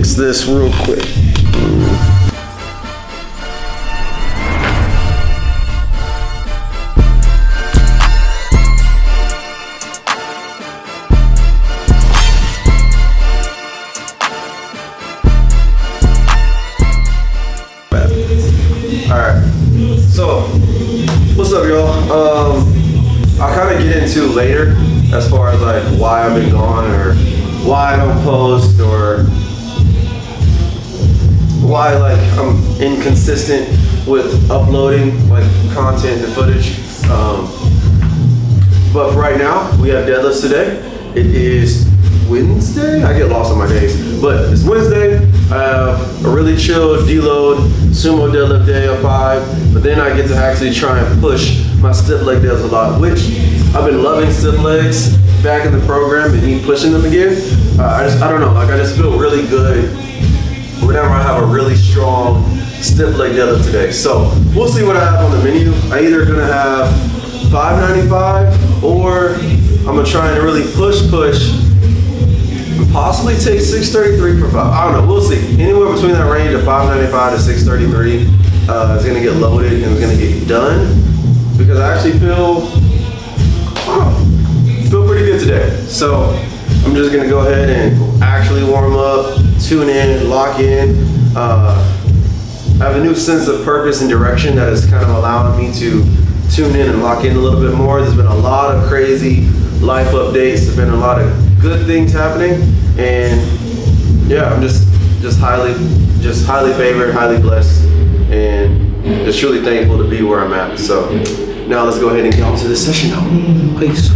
fix this real quick. Alright, so what's up, y'all? I'll kind of get into later as far as like why I've been gone or why I don't post or why like I'm inconsistent with uploading like content and footage. But for right now, we have deadlifts today. It is Wednesday? I get lost on my days, but it's Wednesday. I have a really chill deload sumo deadlift day of 5, but then I get to actually try and push my stiff leg deadlifts a lot, which I've been loving stiff legs back in the program and me pushing them again. I don't know, like I just feel really good whenever I have a really strong stiff leg deadlift today. So we'll see what I have on the menu. I either gonna have 595 or I'm gonna try and really push and possibly take 633 for 5. I don't know, we'll see. Anywhere between that range of 595 to 633 is gonna get loaded and it's gonna get done because I actually feel pretty good today. So I'm just gonna go ahead and actually warm up, tune in, lock in. I have a new sense of purpose and direction that is kind of allowing me to tune in and lock in a little bit more. There's been a lot of crazy life updates. There's been a lot of good things happening, and yeah, I'm just highly favored, highly blessed, and just truly thankful to be where I'm at. So now let's go ahead and get on to this session now. Peace.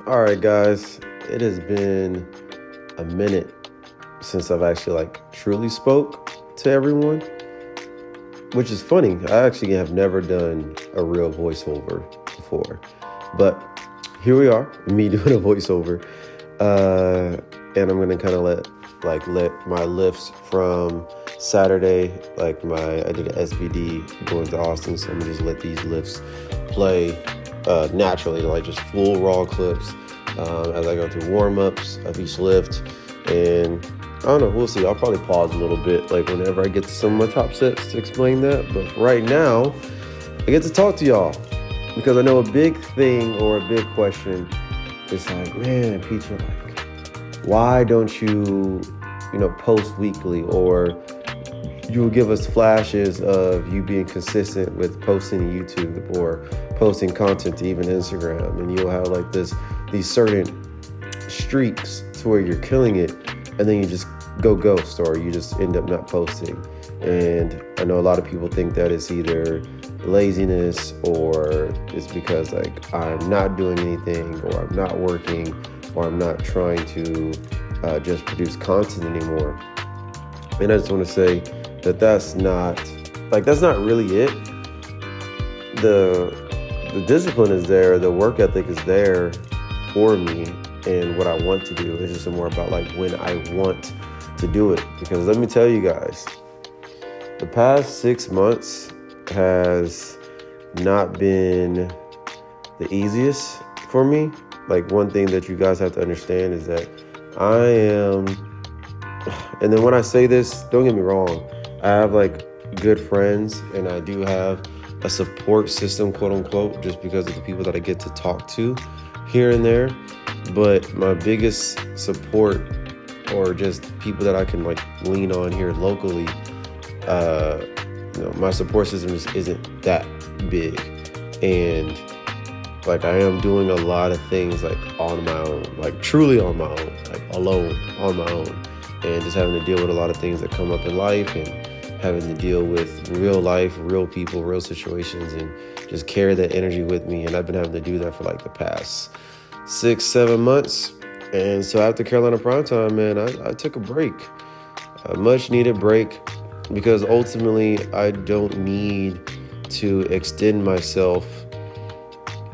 Alright guys, it has been a minute since I've actually like truly spoke to everyone, which is funny. I actually have never done a real voiceover before, but here we are, me doing a voiceover. And I'm gonna kind of let my lifts from Saturday, I did an SBD going to Austin, so I'm gonna just let these lifts play naturally, like just full raw clips as I go through warm-ups of each lift. And I don't know, we'll see. I'll probably pause a little bit, like whenever I get to some of my top sets to explain that. But right now, I get to talk to y'all because I know a big thing or a big question is like, man, Pitre, why don't you post weekly? Or you'll give us flashes of you being consistent with posting to YouTube or posting content to even Instagram, and you'll have like these certain streaks to where you're killing it, and then you just go ghost, or you just end up not posting. And I know a lot of people think that it's either laziness or it's because like I'm not doing anything, or I'm not working, or I'm not trying to just produce content anymore. And I just want to say that that's not really it. The discipline is there, the work ethic is there for me, and what I want to do is just more about like when I want to do it. Because let me tell you guys, the past 6 months has not been the easiest for me. Like, one thing that you guys have to understand is that I am, and then when I say this, don't get me wrong, I have like good friends, and I do have a support system, quote unquote, just because of the people that I get to talk to here and there. But my biggest support, or just people that I can like lean on here locally, my support system isn't that big. And like, I am doing a lot of things like on my own, like truly on my own, like alone on my own, and just having to deal with a lot of things that come up in life, and having to deal with real life, real people, real situations, and just carry that energy with me. And I've been having to do that for like the past 6-7 months. And so after Carolina Primetime, man, I took a break, a much needed break, because ultimately I don't need to extend myself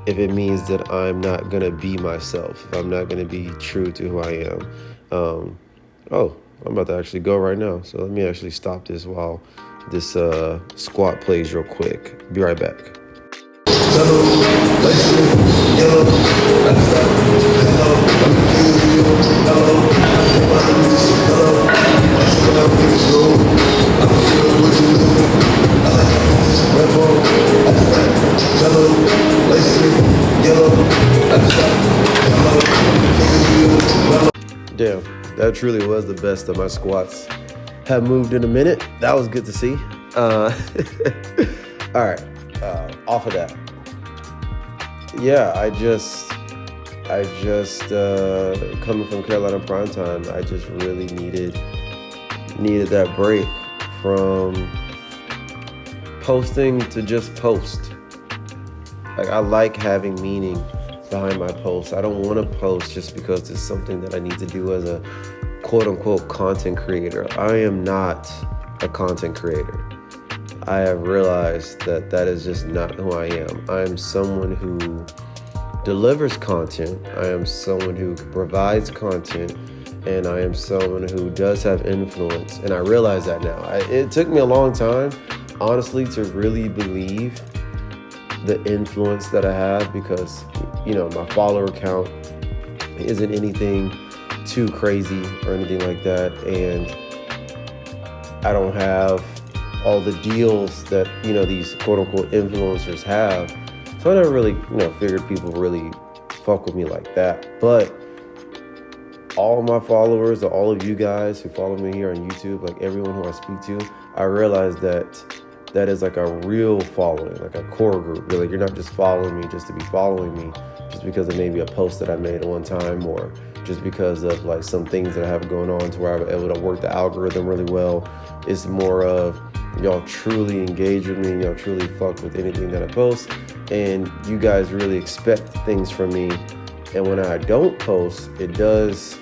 if it means that I'm not going to be myself, if I'm not going to be true to who I am. I'm about to actually go right now. So let me actually stop this while this squat plays real quick. Be right back. Damn, that truly was the best that my squats have moved in a minute. That was good to see. All right, off of that. Yeah, I just coming from Carolina Primetime, I just really needed that break from posting to just post. Like, I like having meaning behind my posts. I don't want to post just because it's something that I need to do as a quote-unquote content creator. I am not a content creator. I have realized that is just not who I am. I am someone who delivers content. I am someone who provides content, and I am someone who does have influence. And I realize that now. It took me a long time, honestly, to really believe the influence that I have, because my follower count isn't anything too crazy or anything like that, and I don't have all the deals that these quote-unquote influencers have. So I never really figured people really fuck with me like that. But all my followers, or all of you guys who follow me here on YouTube, like everyone who I speak to, I realize that is like a real following, like a core group. You're not just following me just to be following me, just because of maybe a post that I made at one time, or just because of like some things that I have going on to where I'm able to work the algorithm really well. It's more of y'all truly engage with me, y'all truly fuck with anything that I post, and you guys really expect things from me. And when I don't post, it does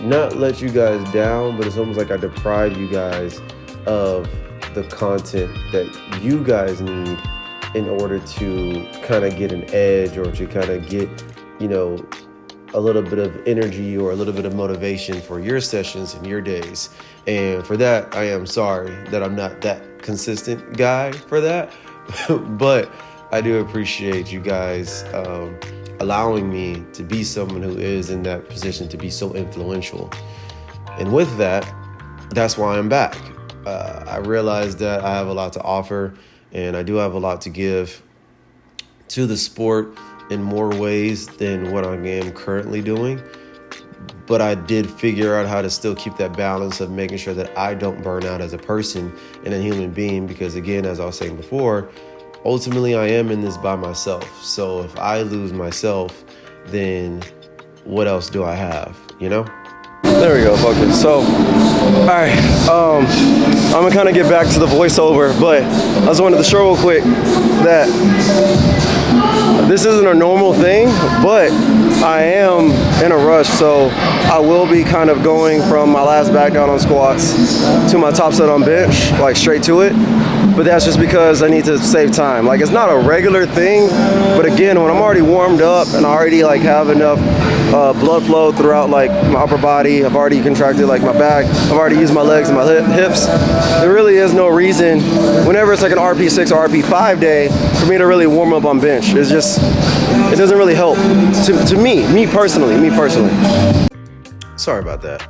not let you guys down, but it's almost like I deprive you guys of the content that you guys need in order to kind of get an edge or to kind of get, a little bit of energy or a little bit of motivation for your sessions and your days. And for that, I am sorry that I'm not that consistent guy for that. But I do appreciate you guys allowing me to be someone who is in that position to be so influential. And with that, that's why I'm back. I realize that I have a lot to offer, and I do have a lot to give to the sport in more ways than what I am currently doing. But I did figure out how to still keep that balance of making sure that I don't burn out as a person and a human being, because again, as I was saying before, ultimately I am in this by myself. So if I lose myself, then what else do I have, There we go, focus. So, all right, I'm gonna kind of get back to the voiceover, but I just wanted to show real quick that this isn't a normal thing, but I am in a rush, so I will be kind of going from my last back down on squats to my top set on bench, like straight to it. But that's just because I need to save time. Like, it's not a regular thing, but again, when I'm already warmed up and I already have enough blood flow throughout my upper body, I've already contracted my back, I've already used my legs and my hips, there really is no reason whenever it's an RP6 or RP5 day for me to really warm up on bench. It's just, it doesn't really help to me personally. Sorry about that.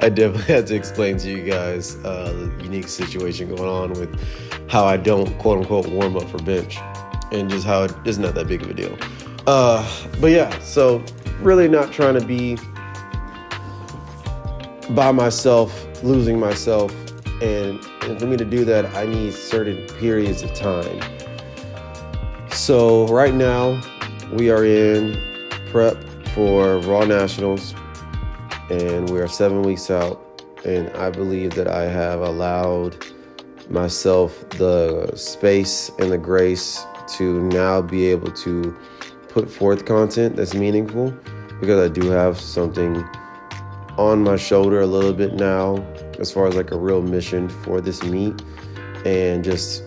I definitely had to explain to you guys the unique situation going on with how I don't quote unquote warm up for bench, and just how it's not that big of a deal. But yeah, so really not trying to be by myself, losing myself. And for me to do that, I need certain periods of time. So right now we are in prep for Raw Nationals, and we are 7 weeks out. And I believe that I have allowed myself the space and the grace to now be able to put forth content that's meaningful, because I do have something on my shoulder a little bit now as far as a real mission for this meet. And just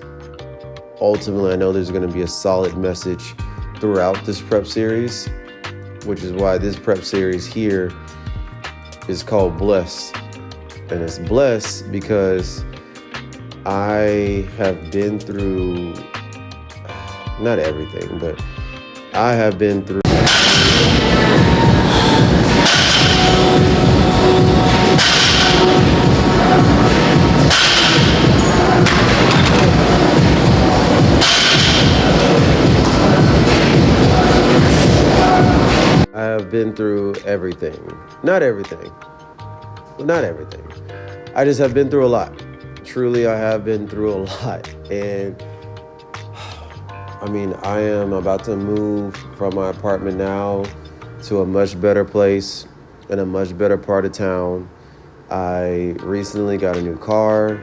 ultimately, I know there's going to be a solid message throughout this prep series, which is why this prep series here is called Bless. And it's Bless because I have been through, not everything, but I have been through everything. Not everything. I just have been through a lot. Truly, I have been through a lot. And I am about to move from my apartment now to a much better place in a much better part of town. I recently got a new car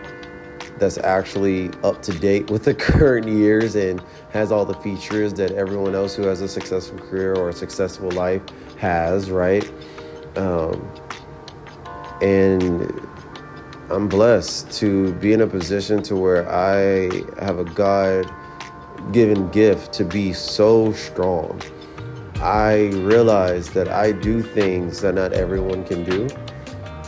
that's actually up to date with the current years and has all the features that everyone else who has a successful career or a successful life has, right? And I'm blessed to be in a position to where I have a God-given gift to be so strong. I realize that I do things that not everyone can do.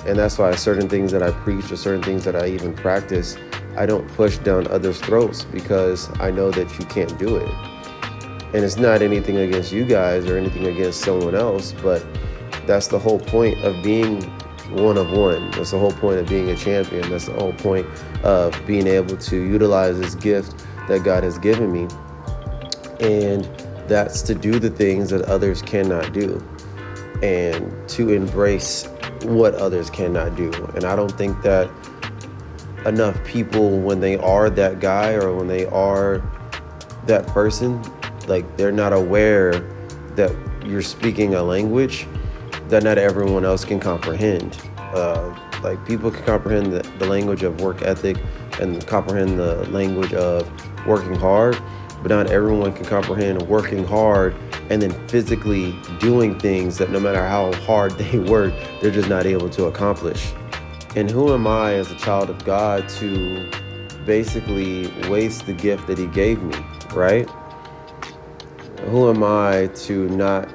And that's why certain things that I preach or certain things that I even practice, I don't push down others' throats, because I know that you can't do it. And it's not anything against you guys or anything against someone else, but that's the whole point of being one of one. That's the whole point of being a champion. That's the whole point of being able to utilize this gift that God has given me. And that's to do the things that others cannot do, and to embrace what others cannot do. And I don't think that enough people, when they are that guy or when they are that person, they're not aware that you're speaking a language that not everyone else can comprehend. People can comprehend the language of work ethic and comprehend the language of working hard, but not everyone can comprehend working hard and then physically doing things that no matter how hard they work, they're just not able to accomplish. And who am I as a child of God to basically waste the gift that he gave me, right? Who am I to not,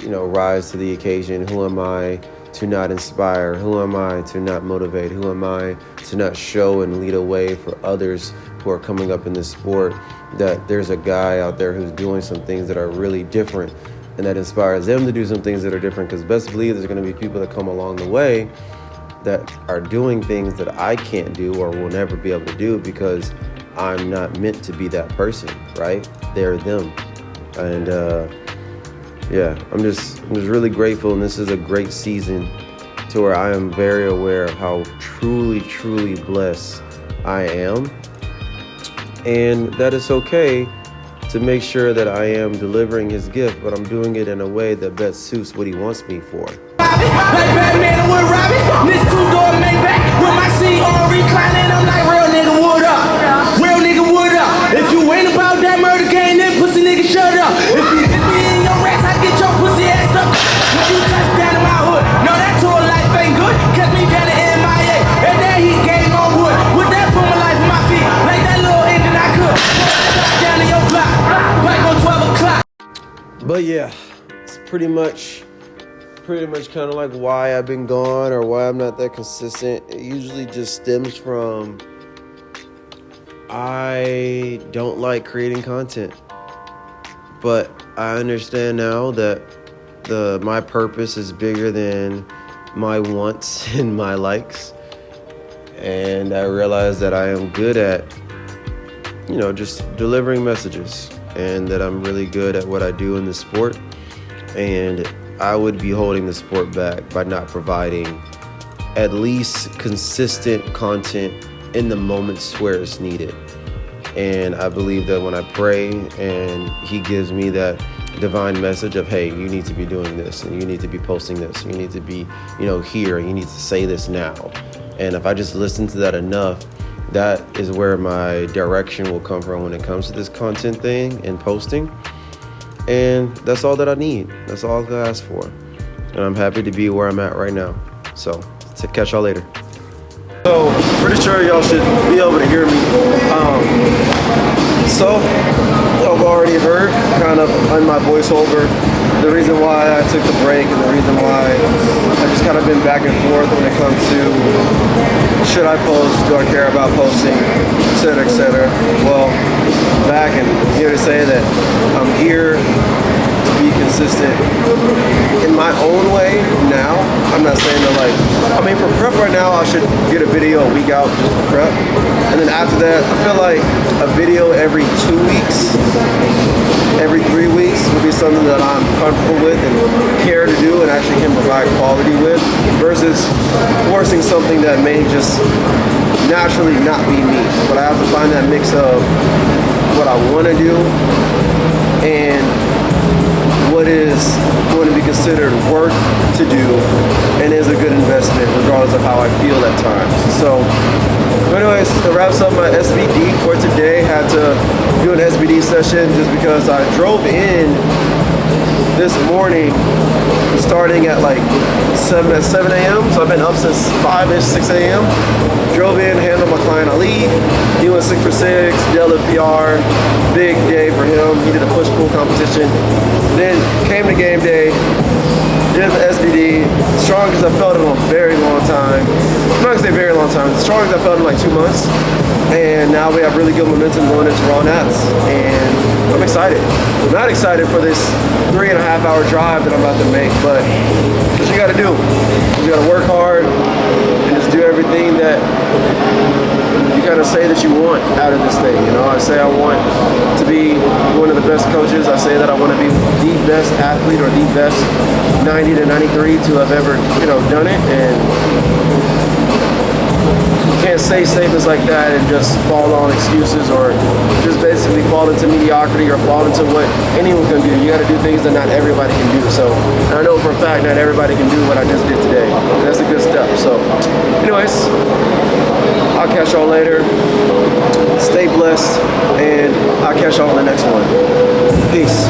rise to the occasion? Who am I to not inspire? Who am I to not motivate? Who am I to not show and lead a way for others who are coming up in this sport, that there's a guy out there who's doing some things that are really different and that inspires them to do some things that are different? Because best believe there's going to be people that come along the way that are doing things that I can't do or will never be able to do because I'm not meant to be that person, right? They're them. And I'm just really grateful, and this is a great season to where I am very aware of how truly, truly blessed I am, and that it's okay to make sure that I am delivering his gift, but I'm doing it in a way that best suits what he wants me for. Like Batman with Robin, this two-door Maybach with my seat on reclining. I'm like, real nigga, what up? Real nigga, what up? If you ain't about that murder game, then pussy nigga, shut up. If you get me in your ass, I get your pussy ass up. If you touch down in my hood, no, that tour life ain't good. Kept me down in MIA, and then he gave on wood. With that put my life on my feet, like that little engine I could. Down in your block, back on 12 o'clock. But yeah, it's pretty much kind of like why I've been gone or why I'm not that consistent. It usually just stems from I don't like creating content. But I understand now that my purpose is bigger than my wants and my likes. And I realize that I am good at, just delivering messages, and that I'm really good at what I do in the sport. And I would be holding the sport back by not providing at least consistent content in the moments where it's needed. And I believe that when I pray and he gives me that divine message of, hey, you need to be doing this, and you need to be posting this, and you need to be, here, and you need to say this now. And if I just listen to that enough, that is where my direction will come from when it comes to this content thing and posting. And that's all that I need. That's all I ask for. And I'm happy to be where I'm at right now. So, to catch y'all later. So, pretty sure y'all should be able to hear me. So, I've already heard kind of on my voiceover the reason why I took the break and the reason why I've just kind of been back and forth when it comes to should I post, do I care about posting, et cetera, et cetera. Well, back and here to say that I'm here to be consistent in my own way now. I'm not saying that for prep right now, I should get a video a week out just for prep. And then after that, I feel like a video every 2 weeks, every 3 weeks would be something that I'm comfortable with and care to do and actually can provide quality with, versus forcing something that may just naturally not be me. But I have to find that mix of what I want to do and what is going to be considered worth to do and is a good investment regardless of how I feel at times. So anyways, that wraps up my SBD for today. Had to do an SBD session just because I drove in this morning starting at 7 a.m. So I've been up since 5-ish, 6 a.m. Drove in, handled my client Ali. He went 6 for 6, deadlift PR. Big day for him. He did a push-pull competition. Then came to game day, did the SBD, strongest I felt in a very long time. I'm not gonna say very long time, the strongest I felt in 2 months. And now we have really good momentum going into Raw Nats. And I'm excited. I'm not excited for this 3.5-hour drive that I'm about to make, but what you gotta do. You gotta work hard and just do everything that you gotta say that you want out of this thing. I say I want to be one of the best coaches. I say that I want to be the best athlete or the best 90 to 93 to have ever, done it. And you can't say statements like that and just fall on excuses or just basically fall into mediocrity or fall into what anyone can do. You got to do things that not everybody can do. So, and I know for a fact not everybody can do what I just did today. And that's a good step. So, anyways, I'll catch y'all later. Stay blessed, and I'll catch y'all on the next one. Peace.